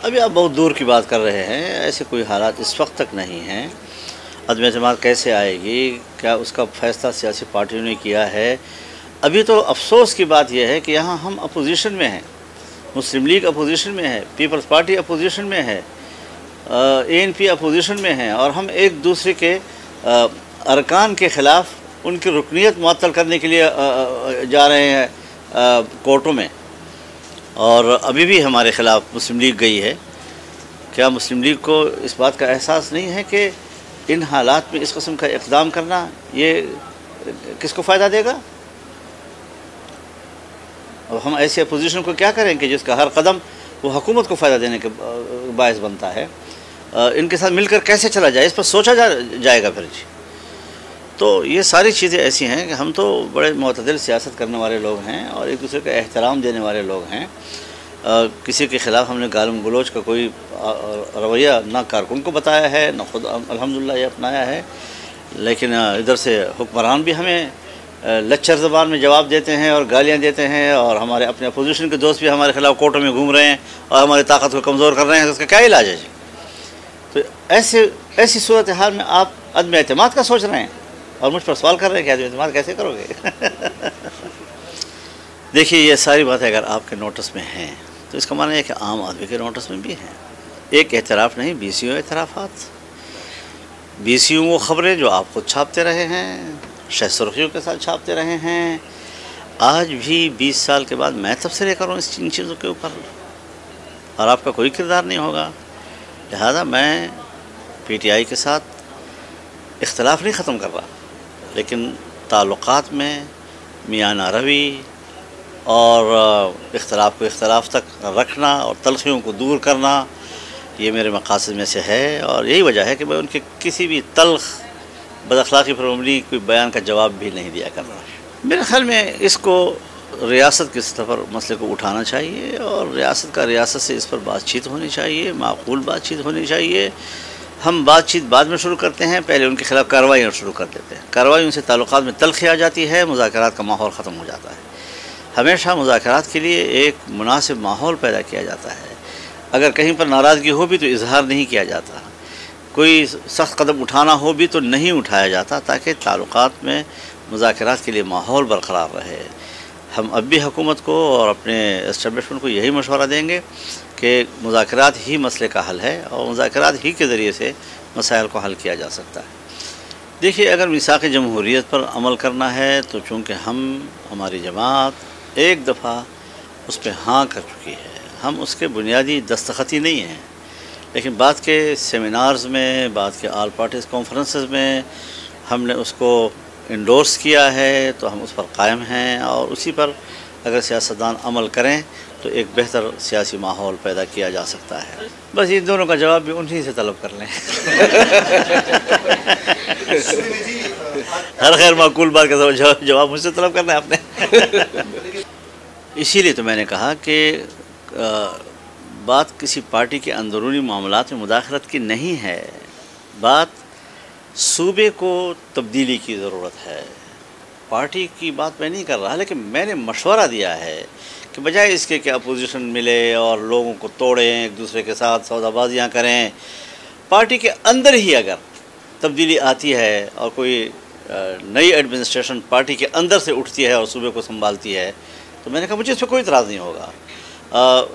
ابھی آپ بہت دور کی بات کر رہے ہیں، ایسے کوئی حالات اس وقت تک نہیں ہیں۔ عدم اعتماد کیسے آئے گی؟ کیا اس کا فیصلہ سیاسی پارٹیوں نے کیا ہے؟ ابھی تو افسوس کی بات یہ ہے کہ یہاں ہم اپوزیشن میں ہیں، مسلم لیگ اپوزیشن میں ہے، پیپلز پارٹی اپوزیشن میں ہے، ANP اپوزیشن میں ہیں، اور ہم ایک دوسرے کے ارکان کے خلاف ان کی رکنیت معطل کرنے کے لیے جا رہے ہیں کورٹوں میں، اور ابھی بھی ہمارے خلاف مسلم لیگ گئی ہے۔ کیا مسلم لیگ کو اس بات کا احساس نہیں ہے کہ ان حالات میں اس قسم کا اقدام کرنا یہ کس کو فائدہ دے گا؟ اب ہم ایسے اپوزیشن کو کیا کریں کہ جس کا ہر قدم وہ حکومت کو فائدہ دینے کے باعث بنتا ہے؟ ان کے ساتھ مل کر کیسے چلا جائے، اس پر سوچا جائے گا پھر جی۔ تو یہ ساری چیزیں ایسی ہیں کہ ہم تو بڑے معتدل سیاست کرنے والے لوگ ہیں اور ایک دوسرے کا احترام دینے والے لوگ ہیں۔ کسی کے خلاف ہم نے گالم گلوچ کا کوئی رویہ نہ کارکن کو بتایا ہے، نہ خود الحمدللہ یہ اپنایا ہے، لیکن ادھر سے حکمران بھی ہمیں لچر زبان میں جواب دیتے ہیں اور گالیاں دیتے ہیں، اور ہمارے اپنے اپوزیشن کے دوست بھی ہمارے خلاف کورٹوں میں گھوم رہے ہیں اور ہماری طاقت کو کمزور کر رہے ہیں۔ تو اس کا کیا علاج ہے جی؟ تو ایسی صورتحال میں آپ عدم اعتماد کا سوچ رہے ہیں اور مجھ پر سوال کر رہے ہیں کہ عدم اعتماد کیسے کرو گے؟ دیکھیے، یہ ساری باتیں اگر آپ کے نوٹس میں ہیں تو اس کا معنی ہے کہ عام آدمی کے نوٹس میں بھی ہیں۔ ایک اعتراف نہیں، 20 اعترافات، 20 وہ خبریں جو آپ خود چھاپتے رہے ہیں، شہ سرخیوں کے ساتھ چھاپتے رہے ہیں۔ آج بھی 20 سال کے بعد میں تبصرے کروں ان چیزوں کے اوپر، اور آپ کا کوئی کردار نہیں ہوگا۔ لہذا میں PTI کے ساتھ اختلاف نہیں ختم کر رہا، لیکن تعلقات میں میانہ روی اور اختلاف کو اختلاف تک رکھنا اور تلخیوں کو دور کرنا، یہ میرے مقاصد میں سے ہے، اور یہی وجہ ہے کہ میں ان کے کسی بھی تلخ بد اخلاقی پر مبنی کوئی بیان کا جواب بھی نہیں دیا کر رہا۔ میرے خیال میں اس کو ریاست کی سطح پر مسئلے کو اٹھانا چاہیے، اور ریاست سے اس پر بات چیت ہونی چاہیے، معقول بات چیت ہونی چاہیے۔ ہم بات چیت بعد میں شروع کرتے ہیں، پہلے ان کے خلاف کارروائیاں شروع کر دیتے ہیں، کارروائیوں سے تعلقات میں تلخی آ جاتی ہے، مذاکرات کا ماحول ختم ہو جاتا ہے۔ ہمیشہ مذاکرات کے لیے ایک مناسب ماحول پیدا کیا جاتا ہے۔ اگر کہیں پر ناراضگی ہو بھی تو اظہار نہیں کیا جاتا، کوئی سخت قدم اٹھانا ہو بھی تو نہیں اٹھایا جاتا، تاکہ تعلقات میں مذاکرات کے لیے ماحول برقرار رہے۔ ہم اب بھی حکومت کو اور اپنے اسٹیبلشمنٹ کو یہی مشورہ دیں گے کہ مذاکرات ہی مسئلے کا حل ہے، اور مذاکرات ہی کے ذریعے سے مسائل کو حل کیا جا سکتا ہے۔ دیکھیے، اگر میثاق جمہوریت پر عمل کرنا ہے تو چونکہ ہماری جماعت ایک دفعہ اس پہ ہاں کر چکی ہے، ہم اس کے بنیادی دستخطی نہیں ہیں، لیکن بعد کے سیمینارز میں، بعد کے آل پارٹیز کانفرنسز میں ہم نے اس کو انڈورس کیا ہے، تو ہم اس پر قائم ہیں، اور اسی پر اگر سیاستدان عمل کریں تو ایک بہتر سیاسی ماحول پیدا کیا جا سکتا ہے۔ بس ان دونوں کا جواب بھی انہی سے طلب کر لیں۔ ہر خیر معقول بات کا جواب مجھ سے طلب کرنا ہے آپ نے۔ اسی لیے تو میں نے کہا کہ بات کسی پارٹی کے اندرونی معاملات میں مداخلت کی نہیں ہے، بات صوبے کو تبدیلی کی ضرورت ہے۔ پارٹی کی بات میں نہیں کر رہا، لیکن میں نے مشورہ دیا ہے کہ بجائے اس کے کہ اپوزیشن ملے اور لوگوں کو توڑیں، ایک دوسرے کے ساتھ سودا بازیاں کریں، پارٹی کے اندر ہی اگر تبدیلی آتی ہے اور کوئی نئی ایڈمنسٹریشن پارٹی کے اندر سے اٹھتی ہے اور صوبے کو سنبھالتی ہے، تو میں نے کہا مجھے اس پہ کوئی اعتراض نہیں ہوگا۔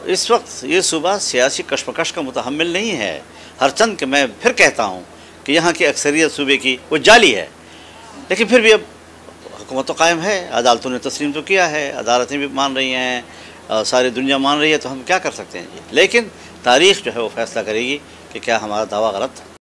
اس وقت یہ صوبہ سیاسی کشمکش کا متحمل نہیں ہے، ہر چند کہ میں پھر کہتا ہوں کہ یہاں کی اکثریت صوبے کی وہ جعلی ہے، لیکن پھر بھی اب حکومت تو قائم ہے، عدالتوں نے تسلیم تو کیا ہے، عدالتیں بھی مان رہی ہیں، ساری دنیا مان رہی ہے، تو ہم کیا کر سکتے ہیں جی؟ لیکن تاریخ جو ہے وہ فیصلہ کرے گی کہ کیا ہمارا دعویٰ غلط تھا۔